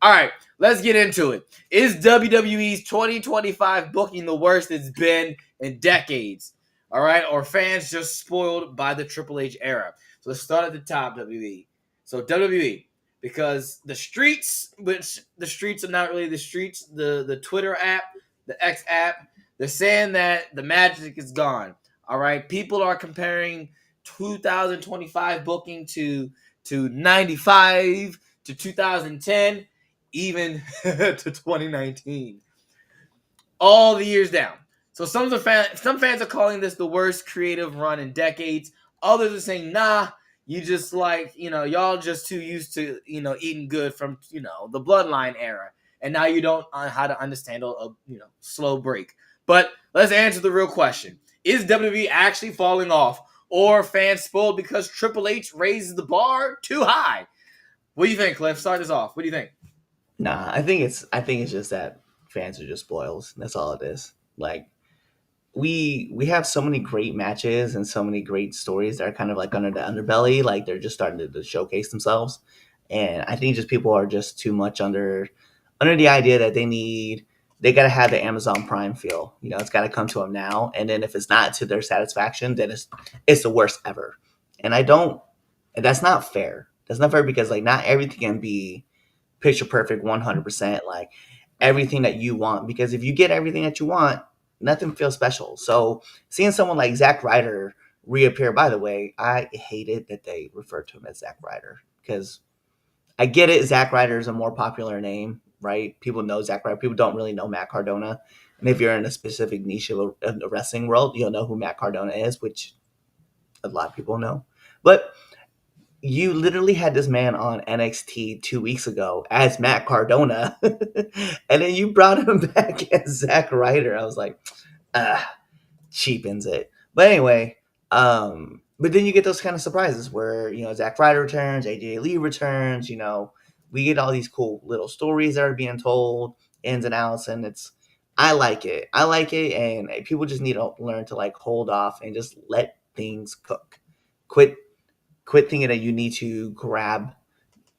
All right, let's get into it. Is WWE's 2025 booking the worst it's been in decades? All right, or fans just spoiled by the Triple H era? So let's start at the top, WWE. So WWE, because the streets, which the streets are not really the streets, the Twitter app, the X app, they're saying that the magic is gone. All right, people are comparing 2025 booking to 95 to 2010, even to 2019. All the years down. So some fans are calling this the worst creative run in decades. Others are saying, nah, you just y'all just too used to, eating good from, the bloodline era. And now you don't how to understand slow break. But let's answer the real question. Is WWE actually falling off? Or fans spoiled because Triple H raises the bar too high? What do you think, Cliff? Start us off. What do you think? Nah, I think it's just that fans are just spoils. That's all it is. Like we have so many great matches and so many great stories that are kind of like under the underbelly. Like they're just starting to showcase themselves, and I think just people are just too much under the idea that they got to have the Amazon Prime feel. You know, it's got to come to them now, and then if it's not to their satisfaction, then it's the worst ever. And I don't. And that's not fair. That's not fair because like not everything can be picture perfect 100% like everything that you want, because if you get everything that you want, nothing feels special. So seeing someone like Zack Ryder reappear, by the way, I hated that they referred to him as Zack Ryder, because I get it, Zack Ryder is a more popular name, right? People know Zack Ryder. People don't really know Matt Cardona. And if you're in a specific niche of the wrestling world, you'll know who Matt Cardona is, which a lot of people know. But you literally had this man on NXT 2 weeks ago as Matt Cardona, and then you brought him back as Zack Ryder. I was like, ah, cheapens it. But anyway, but then you get those kind of surprises where Zack Ryder returns, AJ Lee returns. We get all these cool little stories that are being told, ins and outs, and I like it. I like it, and people just need to learn to like hold off and just let things cook. Quit quit thinking that you need to grab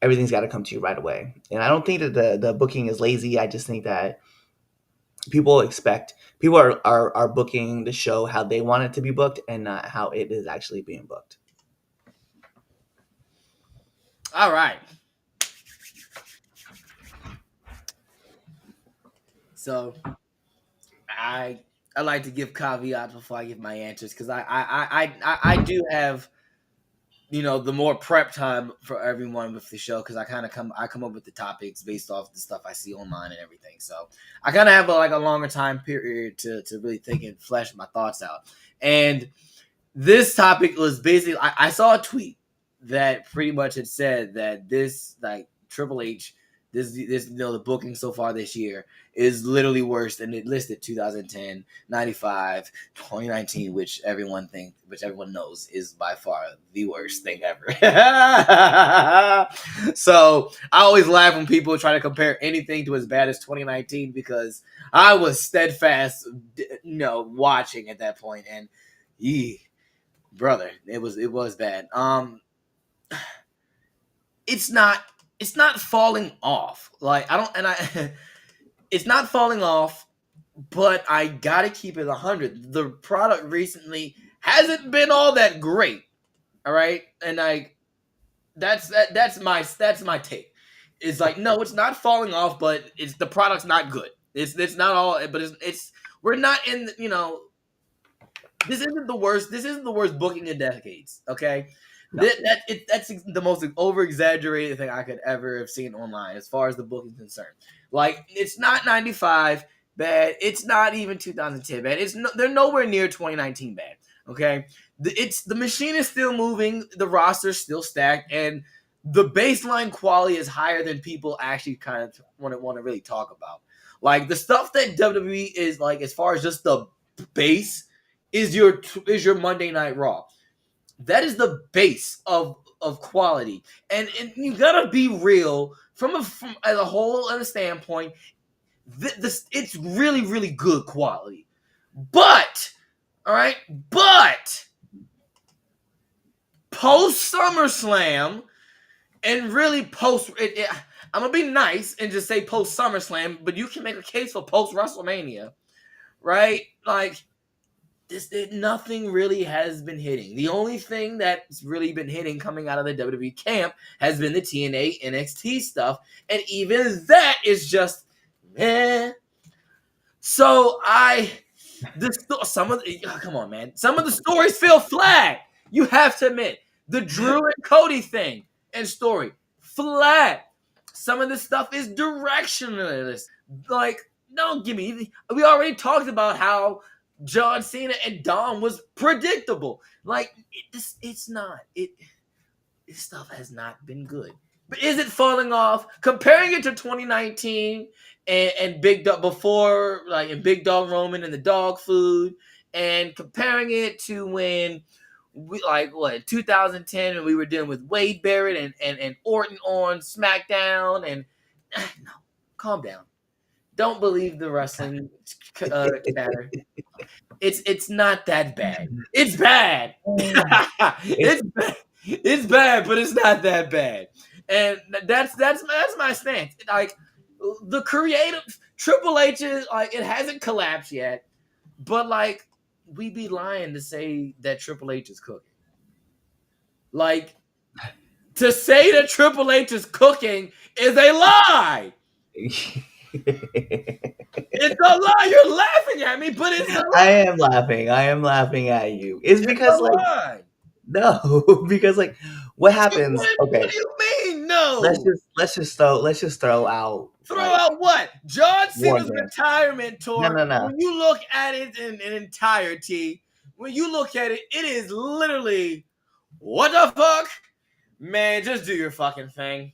everything's got to come to you right away. And I don't think that the booking is lazy. I just think that people are booking the show how they want it to be booked and not how it is actually being booked. All right. So I I like to give caveats before I give my answers because I do have the more prep time for everyone with the show because I come up with the topics based off the stuff I see online and everything. So I kind of have like a longer time period to really think and flesh my thoughts out. And this topic was basically I saw a tweet that pretty much had said that this like Triple H this the booking so far this year is literally worse than it listed 2010, 95, 2019, which everyone knows is by far the worst thing ever. So I always laugh when people try to compare anything to as bad as 2019 because I was steadfast watching at that point and brother, it was bad. It's not it's not falling off. Like I don't and I it's not falling off, but I gotta keep it 100. The product recently hasn't been all that great. All right, and that's my take. It's like no, it's not falling off, but it's the product's not good. It's not all, but it's we're not in this isn't the worst booking in decades. Okay, No. that's the most over exaggerated thing I could ever have seen online as far as the booking is concerned. Like it's not 95 bad. It's not even 2010 bad. They're nowhere near 2019 bad. Okay, the machine is still moving. The roster's still stacked, and the baseline quality is higher than people actually kind of want to really talk about. Like the stuff that WWE is like as far as just the base is your Monday Night Raw. That is the base of quality, and you gotta be real from as a whole other standpoint. This it's really good quality, but all right, but post SummerSlam and really post it. I'm gonna be nice and just say post SummerSlam, but you can make a case for post WrestleMania, right? Like nothing really has been hitting. The only thing that's really been hitting coming out of the WWE camp has been the TNA NXT stuff, and even that is just eh. So some of the, come on, man, some of the stories feel flat. You have to admit the Drew and Cody thing and story flat. Some of this stuff is directionless. Like, don't give me. We already talked about how John Cena and Dom was predictable. Like, it's not. This stuff has not been good. But is it falling off? Comparing it to 2019 and Big Dog before, like in Big Dog Roman and the dog food, and comparing it to when we 2010 and we were dealing with Wade Barrett and Orton on SmackDown and no, calm down. Don't believe the wrestling chatter. It's not that bad. It's bad. it's bad. It's bad, but it's not that bad. And that's my stance. Like the creative Triple H is like it hasn't collapsed yet, but like we be lying to say that Triple H is cooking. Like to say that Triple H is cooking is a lie. It's a lie. You're laughing at me, but it's a lie. I am laughing. I am laughing at you. It's because like lie. no, because like what happens? Okay, what do you mean? No. let's just throw out out what? John Cena's Games. retirement tour. No. When you look at it in entirety, when you look at it, it is literally what the fuck? Man, just do your fucking thing.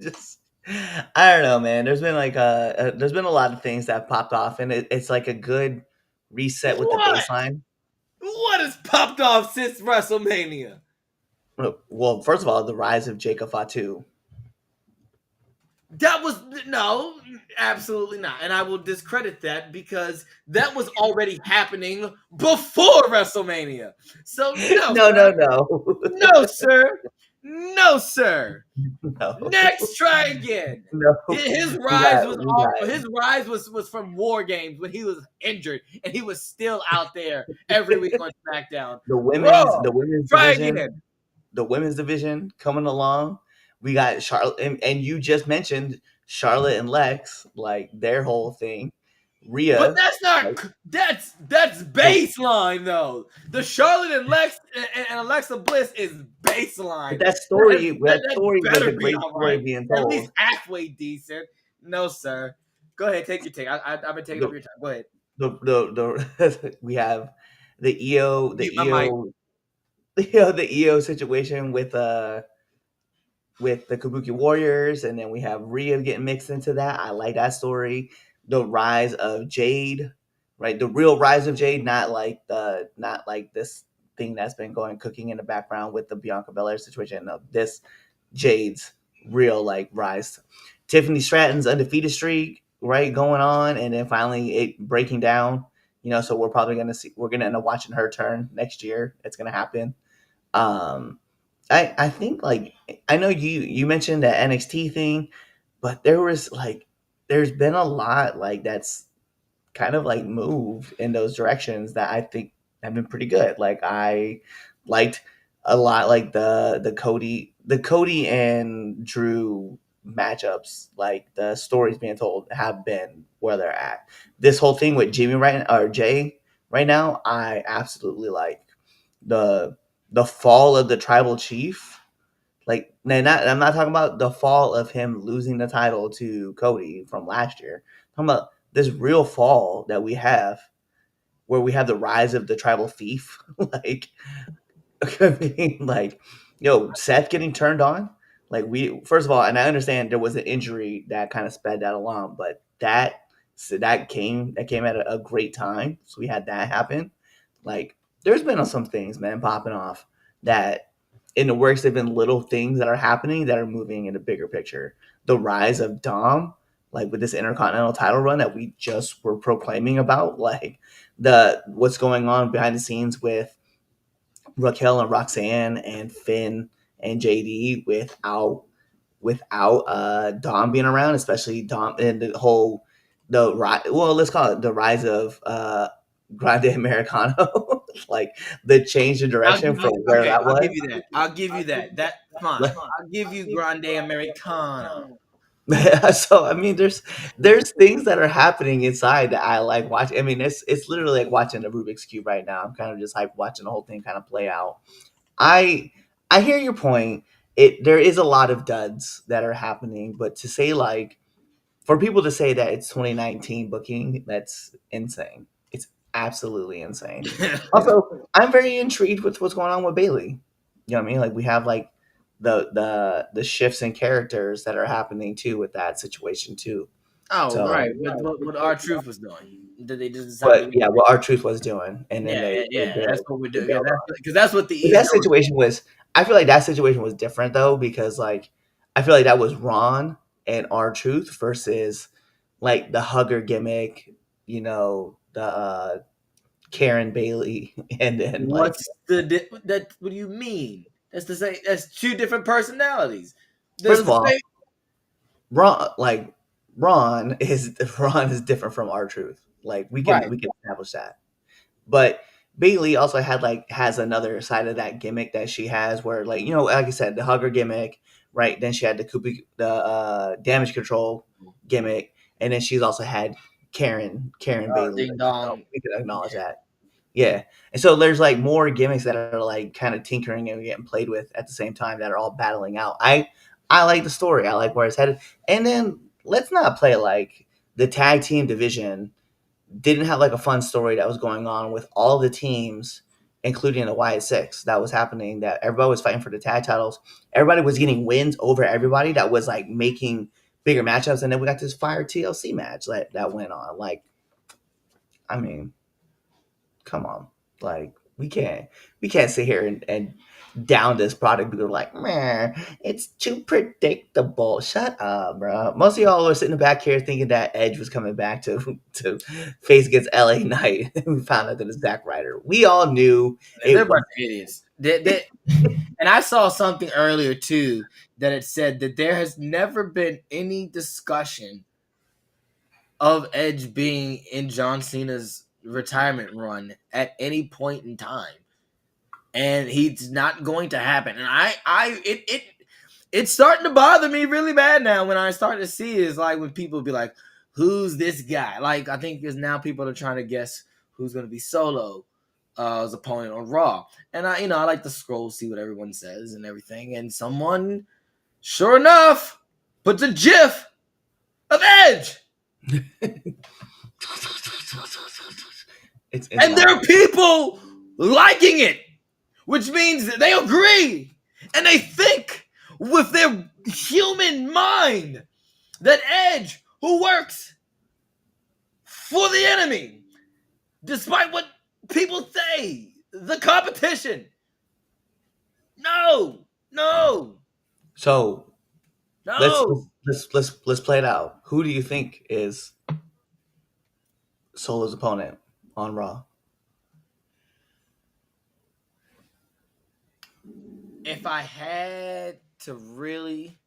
Just I don't know, man. There's been like there's been a lot of things that popped off, and it's like a good reset with the baseline. What has popped off since WrestleMania? Well, first of all, the rise of Jacob Fatu. That was no, absolutely not, and I will discredit that because that was already happening before WrestleMania. So no, sir. No, sir. No. Next, try again. No. His rise was from War Games when he was injured and he was still out there every week on SmackDown. The women's try division, again. The women's division coming along. We got Charlotte, and you just mentioned Charlotte and Lex, like their whole thing. Rhea, but that's not that's baseline though. The Charlotte and Lex and Alexa Bliss is baseline. That story was a great story being told. At least halfway decent. No, sir. Go ahead, take your take. I've been taking up your time. Go ahead. The we have the EO situation with the Kabuki Warriors, and then we have Rhea getting mixed into that. I like that story. The rise of Jade, right? The real rise of Jade, not like this thing that's been cooking in the background with the Bianca Belair situation. No, this Jade's real like rise. Tiffany Stratton's undefeated streak, right, going on, and then finally it breaking down. So we're gonna end up watching her turn next year. It's gonna happen. I think like I know you mentioned that NXT thing, but there's been a lot like that's kind of like moved in those directions that I think have been pretty good. Like I liked a lot like the Cody and Drew matchups, like the stories being told have been where they're at. This whole thing with Jay right now, I absolutely like the fall of the tribal chief. Like, I'm not talking about the fall of him losing the title to Cody from last year. I'm talking about this real fall that we have, where we have the rise of the tribal thief. Like, I mean, like, Seth getting turned on. Like, first of all, and I understand there was an injury that kind of sped that along, but that came at a great time. So we had that happen. Like, there's been some things, man, popping off that in the works. They've been little things that are happening that are moving in a bigger picture. The rise of Dom, like with this Intercontinental title run that we just were proclaiming about, like what's going on behind the scenes with Raquel and Roxanne and Finn and JD without without Dom being around, especially Dom and the whole well, let's call it the rise of Grande Americano, like the change in I'll direction give from you where okay. that I'll was. give you that. I'll give you that. That fine. I'll give you Grande Americano. So I mean, there's things that are happening inside that I like watching. I mean, it's literally like watching the Rubik's cube right now. I'm kind of just like watching the whole thing kind of play out. I I hear your point. There is a lot of duds that are happening, but to say like for people to say that it's 2019 booking, that's insane. It's absolutely insane. Also, I'm very intrigued with what's going on with Bailey. You know what I mean? Like we have like the shifts in characters that are happening too with that situation too. Oh, So, right. But what our truth was doing? Did they just decide but to? yeah, what our truth was doing, and then Yeah, yeah, they yeah. That's build what we're they doing. Yeah, build that's on. because that's what the But E's that know. situation was, I feel like that situation was different though because like I feel like that was Ron and our truth versus like the hugger gimmick, the Karen Bailey, and then like What's that? What do you mean? That's the same. That's two different personalities. first There's of the all, same. Ron is Ron is different from our truth. Like Right. we can establish that. But Bailey also has another side of that gimmick that she has where like like I said the hugger gimmick, right? Then she had the damage control gimmick, and then she's also had Karen Bailey. Ding dong. We can acknowledge Yeah. that. Yeah. And so there's like more gimmicks that are like kind of tinkering and getting played with at the same time that are all battling out. I like the story. I like where it's headed. And then let's not play like the tag team division didn't have like a fun story that was going on with all the teams, including the Wyatt Six that was happening. That everybody was fighting for the tag titles. Everybody was getting wins over everybody. That was like making bigger matchups. And then we got this fire TLC match that went on. Like, I mean, come on, like we can't sit here and down this product because we're like, man, it's too predictable. Shut up, bro. Most of y'all are sitting back here thinking that Edge was coming back to face against LA Knight. We found out that it's Zack Ryder. We all knew And they're it a bunch was. of idiots. And I saw something earlier too that it said that there has never been any discussion of Edge being in John Cena's retirement run at any point in time, and he's not going to happen. And it's starting to bother me really bad now when I start to see is like when people be like, "Who's this guy?" Like I think there's now people are trying to guess who's going to be Solo as opponent on Raw, and I like to scroll see what everyone says and everything, and someone, sure enough, puts a GIF of Edge. It's And there wild. are people liking it, which means that they agree and they think with their human mind that Edge, who works for the enemy, despite what people say, the competition. No, no, So let's no. let's play it out. Who do you think is Solo's opponent on Raw? If I had to really,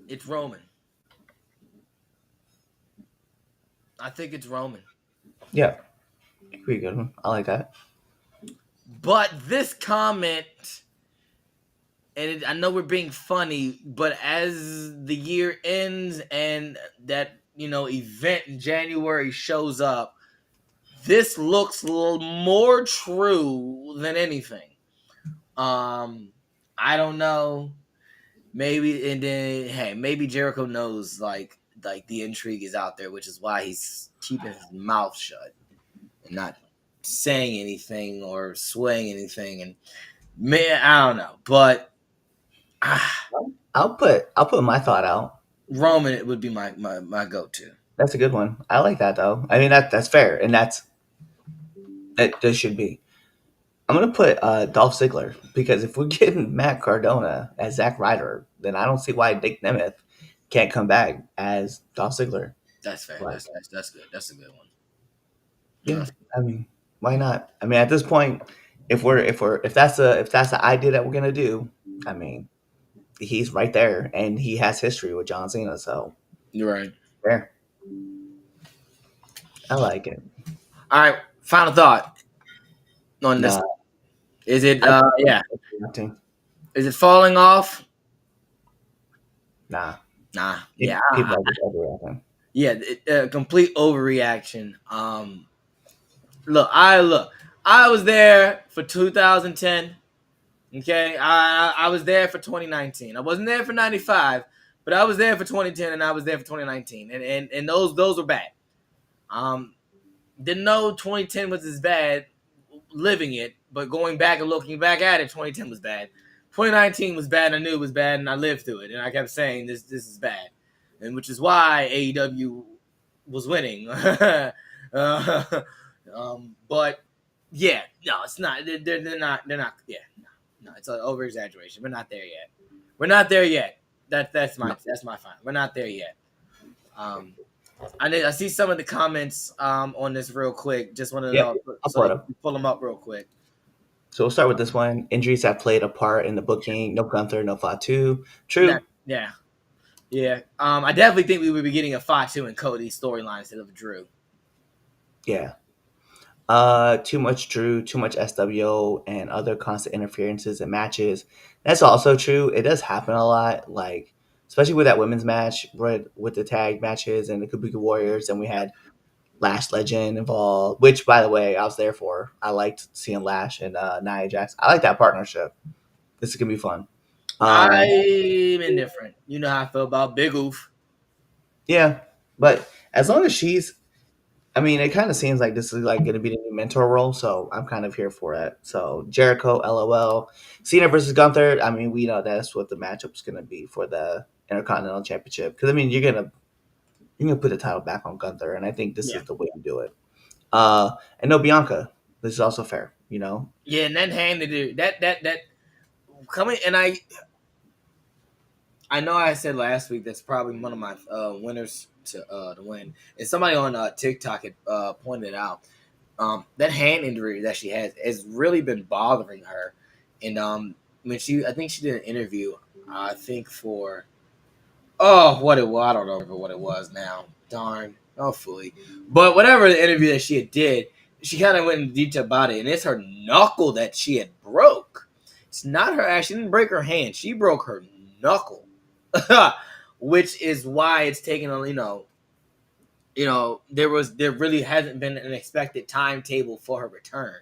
it's Roman. I think it's Roman. Yeah, pretty good one. I like that. But this comment, I know we're being funny, but as the year ends and that event in January shows up, this looks a little more true than anything. I don't know. Maybe and then hey, maybe Jericho knows like the intrigue is out there, which is why he's keeping his mouth shut and not saying anything or swaying anything. And man, I don't know, but I'll put my thought out. Roman it would be my go to. That's a good one. I like that though. I mean that's fair, and that this should be. I'm gonna put Dolph Ziggler because if we're getting Matt Cardona as Zack Ryder, then I don't see why Nick Nemeth can't come back as Dolph Ziggler. That's fair. Like, That's good. That's a good one. yeah, I mean, why not? I mean, at this point, if that's the idea that we're gonna do, I mean, he's right there, and he has history with John Cena. So You're right. there, I like it. All right. Final thought on this. Nah, Is it? I think Yeah. it's nothing. Is it falling off? Nah, Nah. Yeah. people are just overreacting. Yeah. Complete overreaction. Look. I was there for 2010. Okay, I was there for 2019. I wasn't there for 95, but I was there for 2010 and I was there for 2019, and those were bad. Didn't know 2010 was as bad living it, but going back and looking back at it, 2010 was bad. 2019 was bad. I knew it was bad, and I lived through it, and I kept saying this is bad, and which is why AEW was winning. But yeah, no, it's not. They're not. Yeah, no, it's an over exaggeration. We're not there yet. We're not there yet. That's my final. We're not there yet. I see some of the comments on this real quick. Just want to know. I'll So pull them up real quick. So we'll start with this one. Injuries have played a part in the booking. No Gunther, no Fatu. True. Yeah. I definitely think we would be getting a Fatu and Cody storyline instead of Drew. Yeah. Too much Drew, too much SWO, and other constant interferences in matches. That's also true. It does happen a lot, like especially with that women's match, with the tag matches and the Kabuki Warriors, and we had Lash Legend involved. Which, by the way, I was there for. I liked seeing Lash and Nia Jax. I like that partnership. This is gonna be fun. I'm indifferent. You know how I feel about Big Oof. Yeah, but as long as she's I mean, it kind of seems like this is like going to be the new mentor role, so I'm kind of here for it. So Jericho, LOL, Cena versus Gunther. I mean, we know that's what the matchup's going to be for the Intercontinental Championship. Because I mean, you're gonna put the title back on Gunther, and I think this is the way to do it. And no Bianca. This is also fair, you know. Yeah, and then handed it that coming, and I know I said last week that's probably one of my winners to win. And somebody on TikTok had pointed out that hand injury that she has really been bothering her. And I think she did an interview. I think for what it was, I don't know what it was now. Darn, hopefully, but whatever the interview that she did, she kind of went into detail about it, and it's her knuckle that she had broke. It's not her. She didn't break her hand. She broke her knuckle. Which is why it's taken a there really hasn't been an expected timetable for her return,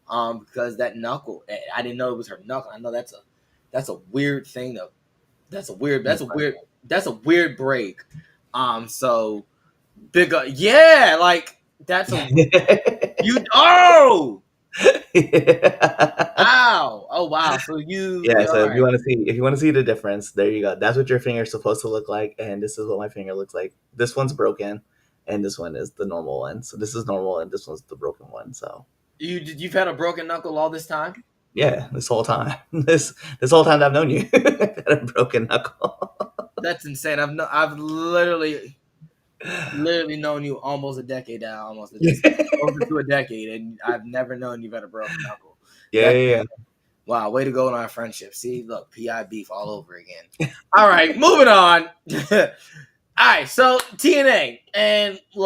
because that knuckle, I didn't know it was her knuckle. I know that's a weird thing though. That's a weird break. So big yeah, like that's a Ow! Oh wow! So yeah. So if you want to see the difference, there you go. That's what your finger is supposed to look like, and this is what my finger looks like. This one's broken, and this one is the normal one. So this is normal, and this one's the broken one. So you've had a broken knuckle all this time? Yeah, this whole time. This whole time that I've known you, I've had a broken knuckle. That's insane. I've literally known you almost a decade now, close to a decade, and I've never known you've had a broken knuckle. Yeah. Wow, way to go in our friendship. See, look, PI beef all over again. All right, moving on. All right, so TNA, and look.